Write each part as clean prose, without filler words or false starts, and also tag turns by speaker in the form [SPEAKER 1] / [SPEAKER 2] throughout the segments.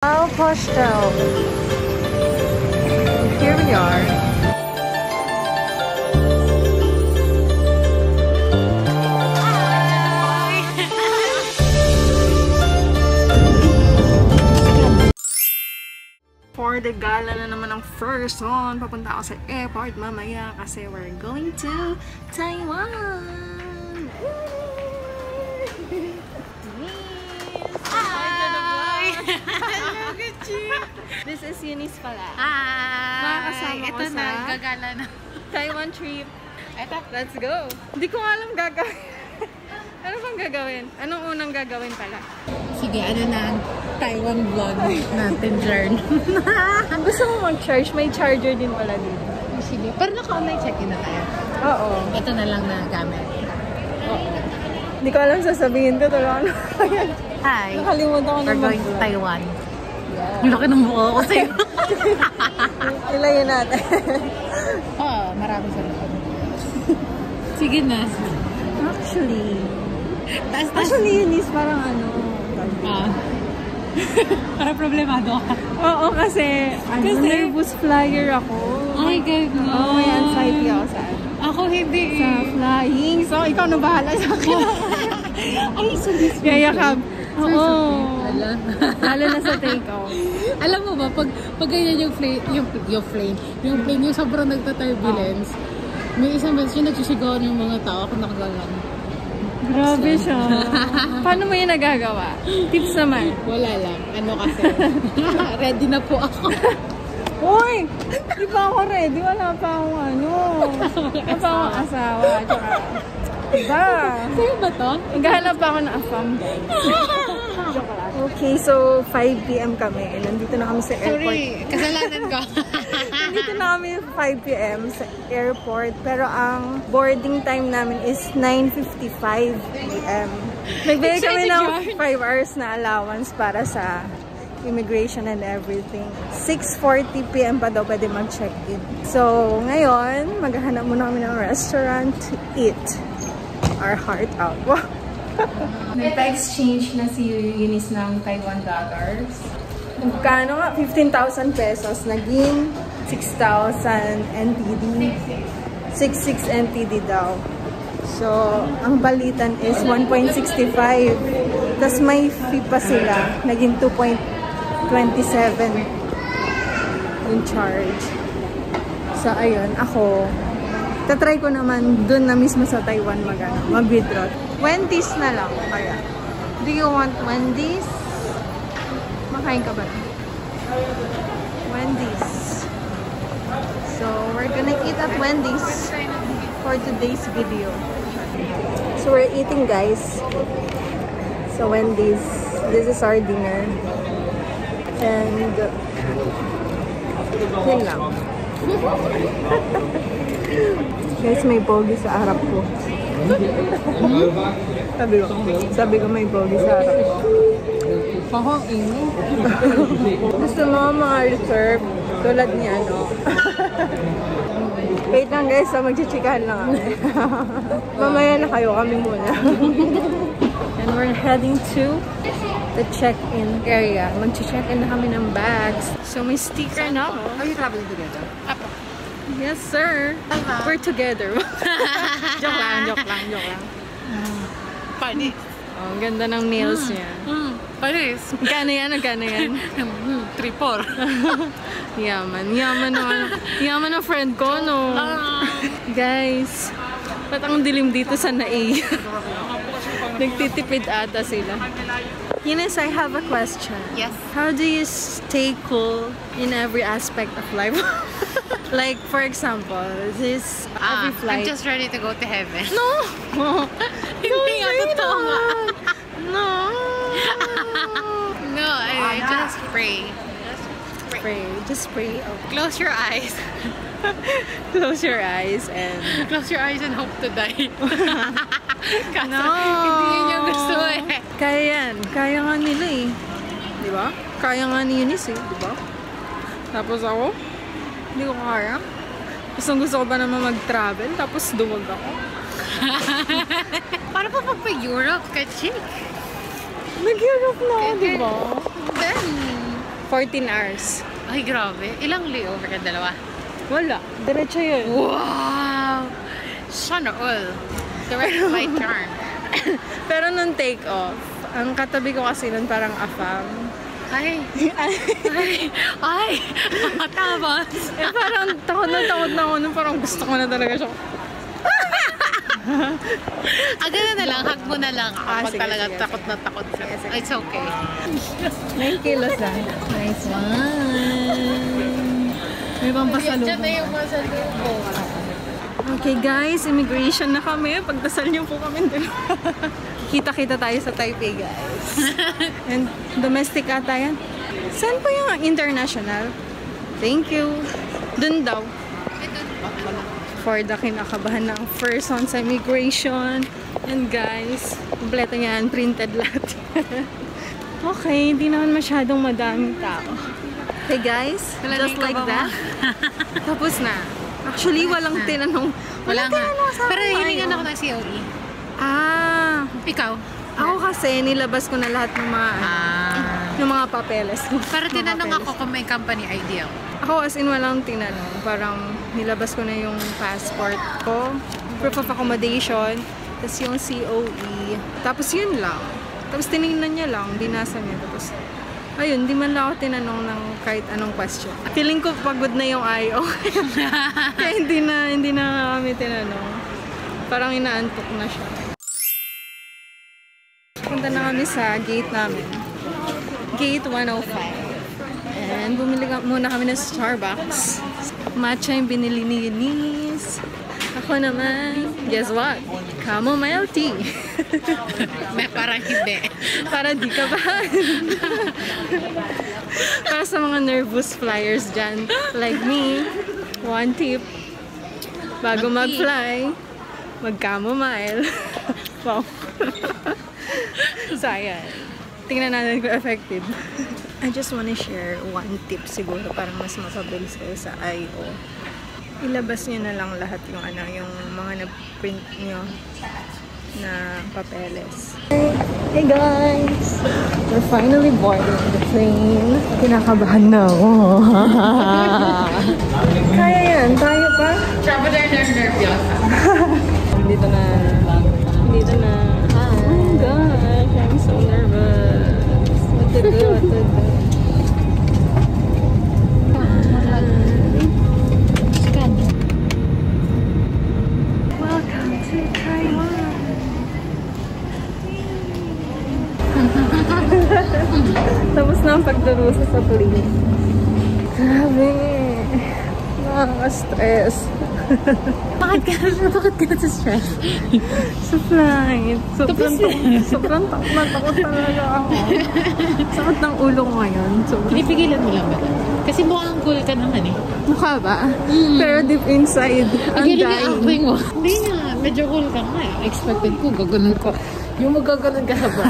[SPEAKER 1] Al Pastel. Here we are. For the gala na naman ng first one, papunta ako sa airport mamaya kasi we're going to Taiwan. This is Eunice pala.
[SPEAKER 2] Hi!
[SPEAKER 1] Makakasama ko
[SPEAKER 2] ito
[SPEAKER 1] sa
[SPEAKER 2] na, gagala na.
[SPEAKER 1] Taiwan trip.
[SPEAKER 2] Ito.
[SPEAKER 1] Let's go! Hindi ko alam gagawin. Ano bang gagawin? Anong unang gagawin pala?
[SPEAKER 2] Sige, ano na ang Taiwan vlog natin, Jern?
[SPEAKER 1] Gusto mo mag-charge? May charger din pala dito.
[SPEAKER 2] Sige, pero naka-online check-in na tayo.
[SPEAKER 1] Oo.
[SPEAKER 2] Ito na lang na gamit.
[SPEAKER 1] Oo. Hindi ko alam sasabihin ko. Talaga ano.
[SPEAKER 2] Hi!
[SPEAKER 1] Nakalimutan ko na
[SPEAKER 2] We're going to Taiwan. Ang laki ng buka ko sa'yo.
[SPEAKER 1] Ilayin natin.
[SPEAKER 2] Oo, marami sa loob. Sige na.
[SPEAKER 1] Actually, Eunice, parang ano.
[SPEAKER 2] Parang problemado ka.
[SPEAKER 1] Oo, kasi nervous flyer ako.
[SPEAKER 2] Oh my God, no.
[SPEAKER 1] Oo, may anxiety ako sa
[SPEAKER 2] Ako hindi
[SPEAKER 1] sa flying. So, ikaw na bahala sa akin.
[SPEAKER 2] Ay, sulis.
[SPEAKER 1] Yayakab. Oo.
[SPEAKER 2] Ala.
[SPEAKER 1] Lalo na sa take-off.
[SPEAKER 2] Alam mo ba, pag ganyan yung plane, yung sobrang nagta-turbulence, may isang beses yung nagsisigawan yung mga tao kung nakagalan.
[SPEAKER 1] Grabe siya. Paano mo yung nagagawa? Tips naman.
[SPEAKER 2] Wala lang. Ano kasi? Ready na po ako.
[SPEAKER 1] Uy! Di pa ako ready. Wala pa akong ano. Wala pa akong asawa. Tsaka, diba?
[SPEAKER 2] Sa'yo ba to?
[SPEAKER 1] Naghahanap pa ako ng afam. Okay, so 5 PM kami. Nandito na kami sa airport.
[SPEAKER 2] Sorry, kasalanan ko.
[SPEAKER 1] Nandito na kami 5 PM sa airport. Pero ang boarding time namin is 9:55 PM. Nagbigay kami ng 5 hours na allowance para sa immigration and everything. 6:40 PM pa daw pwede mag-check-in. So, ngayon, maghahanap muna kami ng restaurant to eat our heart out. Wow! Nagpa-exchange na si Eunice ng Taiwan dollars. Magkano nga? 15,000 pesos. Naging 6,000 NTD. 66 NTD daw. So, ang balitan is 1.65. Tapos may fee pa sila. Naging 2.27 yung charge. So, ayun. Ako, tatry ko naman dun na mismo sa Taiwan mag-withdraw. Wendy's na lang. Kaya. Do you want Wendy's? Makain ka ba? Wendy's. So, we're gonna eat at Wendy's for today's video. So, we're eating, guys. So, Wendy's. This is our dinner. And, yun lang. Guys, may pogi sa harap ko. Sabi ko may pogi sa harap ko.
[SPEAKER 2] Pahong ino.
[SPEAKER 1] Gusto mo mga reserve tulad niya, no? Wait lang guys, magchichikahan lang kami. Mamaya na kayo, kami muna. And we're heading to the check-in area. Mag-check-in na kami ng bags. So may sticker na.
[SPEAKER 2] Are you traveling together? Apo.
[SPEAKER 1] Yes, sir. We're together. Joke lang.
[SPEAKER 2] Panis.
[SPEAKER 1] Oh, ang ganda ng nails niya.
[SPEAKER 2] Panis.
[SPEAKER 1] Magkano yan?
[SPEAKER 2] 3-4.
[SPEAKER 1] Yaman naman. Yaman ng friend ko, no? Guys, ba't ang dilim dito sa Nai? Nagtitipid ata sila. Eunice, I have a question.
[SPEAKER 2] Yes.
[SPEAKER 1] How do you stay cool in every aspect of life? Like, for example, every flight.
[SPEAKER 2] I'm just ready to go to heaven.
[SPEAKER 1] No!
[SPEAKER 2] Hindi nga, totoo nga.
[SPEAKER 1] No!
[SPEAKER 2] No, I just pray.
[SPEAKER 1] Just pray. Okay.
[SPEAKER 2] Close your eyes.
[SPEAKER 1] Close your eyes and...
[SPEAKER 2] Close your eyes and hope to die. Kaso,
[SPEAKER 1] No!
[SPEAKER 2] hindi yun yung gusto eh.
[SPEAKER 1] Kaya yan. Kaya nga nila eh. Di ba? Kaya nga ni Eunice eh. Di ba? Tapos ako, hindi ko kaya. Gusto ko ba naman mag-travel? Tapos duwag ako.
[SPEAKER 2] Paano pa pa-Europe ka, chick?
[SPEAKER 1] Nag-Europe na ako, di ba?
[SPEAKER 2] Then,
[SPEAKER 1] 14 hours.
[SPEAKER 2] Ay, grabe. Ilang layover ka? Dalawa?
[SPEAKER 1] Wala. Diretso yun.
[SPEAKER 2] Wow! Sana all. Direct flight turn.
[SPEAKER 1] Pero nung take off, ang katabi ko kasi nun parang afam.
[SPEAKER 2] Ay! Tapos!
[SPEAKER 1] Parang takot na ako nun. Parang gusto ko na talaga siya.
[SPEAKER 2] Gano'n na lang. Hug mo na lang. Pag
[SPEAKER 1] Sige,
[SPEAKER 2] talaga
[SPEAKER 1] sige.
[SPEAKER 2] takot na takot ka. It's okay.
[SPEAKER 1] 9 kilos lang. Nice one. May pampasalubong.
[SPEAKER 2] Diyan na yung masalubong.
[SPEAKER 1] Okay guys, immigration na kami. Pagdasal niyo po kami dalawa. Kita-kita tayo sa Taipei guys. And domestic ata yan. Saan po yung international? Thank you. Dun daw. For the kinakabahan ng person sa immigration. And guys, kompleto yan. Printed lahat. Okay, hindi naman masyadong madaming tao. Okay guys, just like that. Tapos na. Actually, walang tinanong.
[SPEAKER 2] Wala nga.
[SPEAKER 1] sa
[SPEAKER 2] Pero
[SPEAKER 1] akin.
[SPEAKER 2] hiningan ako ng COE.
[SPEAKER 1] Ikaw? Ako kasi, nilabas ko na lahat ng mga, yung mga papeles.
[SPEAKER 2] Pero tinanong ako kung may company ID ako.
[SPEAKER 1] Ako as in walang tinanong. Parang nilabas ko na yung passport ko, proof of accommodation, tapos yung COE. Tapos yun lang. Tapos tinignan niya lang, binasa niya. Tapos, ayun, di man lang ako tinanong ng kahit anong question. Feeling ko pagod na yung IO. Kaya hindi na kami tinanong. Parang inaantok na siya. Punta na kami sa gate namin. Gate 105. And bumili muna kami ng Starbucks. Matcha yung binili ni Eunice. Ako naman, guess what? Chamomile tea.
[SPEAKER 2] Parang hindi.
[SPEAKER 1] Para di ka ba? Para sa mga nervous flyers dyan, like me, one tip, bago mag-fly, mag-chamomile. Wow. So, ayan. Tingnan natin kung effective. I just wanna share one tip siguro para mas mapabilis kayo sa IO. Ilabas nyo na lang lahat yung yung mga na-print nyo na papeles. Hey guys! We're finally boarding the train. Kinakabahan na ako. Kaya yan, tayo pa.
[SPEAKER 2] Traveler nervyosa.
[SPEAKER 1] Dito na. Oh my gosh, I'm so nervous. What to do? Welcome to Taiwan. Tapos na ang pagdurusa sa plane. Grabe. Nakaka-stress.
[SPEAKER 2] Bakit ka na-stress?
[SPEAKER 1] Sa flight. Sobrang takot talaga ako. Sakit ng ulo ko ngayon.
[SPEAKER 2] Pinipigilan mo lang ba? Kasi mukhang cool ka naman eh.
[SPEAKER 1] Mukha ba? Pero deep inside, I'm dying.
[SPEAKER 2] Mo. Hindi nga, medyo cool ka nga. Expected ko, gaganon ko. Yung magaganon ka sa bra.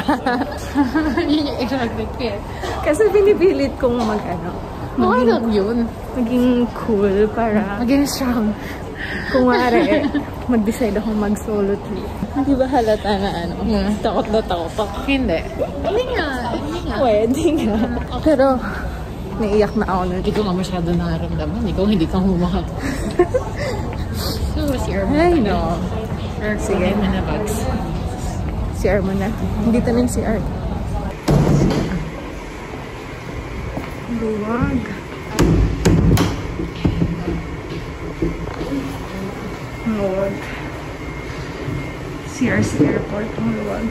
[SPEAKER 2] Yun yung expected ko eh.
[SPEAKER 1] Kasi pinipilit kong
[SPEAKER 2] Mukha lang yun.
[SPEAKER 1] maging cool para
[SPEAKER 2] Maging strong.
[SPEAKER 1] kung wari, mag-decide akong mag-solo trip. Hindi ba halata na takot na takot ako?
[SPEAKER 2] Hindi. Hindi nga.
[SPEAKER 1] Pwede nga. Pero, naiyak na ako nun.
[SPEAKER 2] Hindi ko nga masyado nakaramdaman. Ikaw hindi ka humakap. So, CR mo.
[SPEAKER 1] Ay, no.
[SPEAKER 2] Sige. Mo na bags.
[SPEAKER 1] CR mo na. Hindi na yung CR. Luwag. Luwag. CR sa airport. Ang luwag.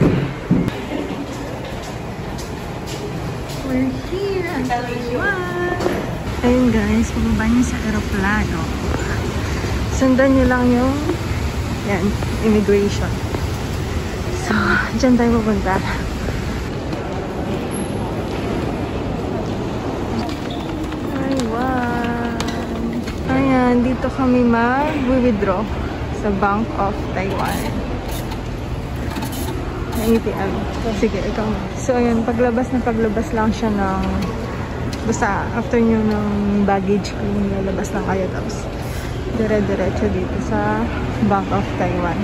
[SPEAKER 1] We're here at Taiwan. Ayun guys, pababa niyo sa aeroplano. Sundan niyo lang yung immigration. So, dyan tayo pupunta. Ayan, dito kami mag-withdraw sa Bank of Taiwan. ATM. Sige, ikaw. So, ayun, paglabas lang siya ng basta after nyo ng baggage claim, lalabas lang kayo. Tapos, dire-diretso dito sa Bank of Taiwan.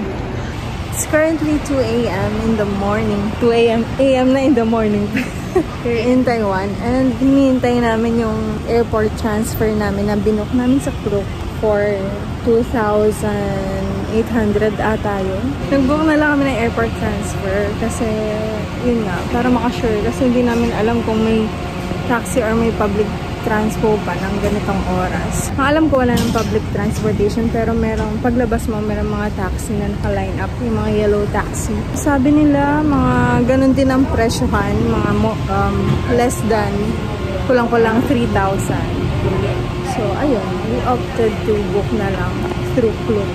[SPEAKER 1] It's currently 2 a.m. in the morning. 2 a.m. na in the morning. We're in Taiwan and hinihintay namin yung airport transfer namin na binook namin sa Klook for 2,800 ata yun. Nag-book na lang kami ng airport transfer kasi yun nga, para makasure kasi hindi namin alam kung may taxi or may public transpo pa ng ganitong oras. Ang alam ko wala ng public transportation pero merong paglabas mo merong mga taxi na naka-line up, yung mga yellow taxi. Sabi nila mga ganun din ang presyohan, mga less than kulang-kulang 3,000. So ayun, we opted to book na lang through Klook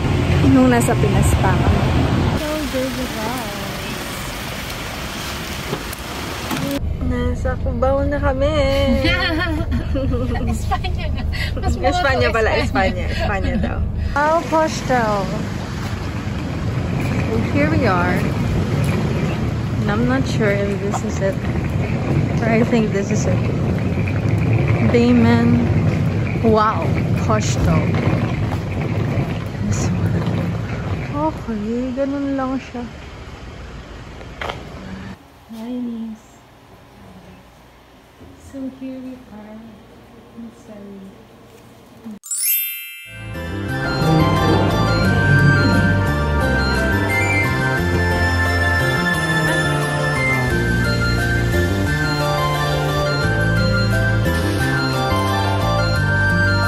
[SPEAKER 1] nung nasa Pinas pa kami. So there's a guys. Nasa Cubao na kami.
[SPEAKER 2] Espanya na.
[SPEAKER 1] Espanya pala, Espanya daw. Al Hostel. So here we are. And I'm not sure if this is it. But I think this is it. Bayman Wow Hostel. This one. Okay, ganun lang siya. Nice. So here we are.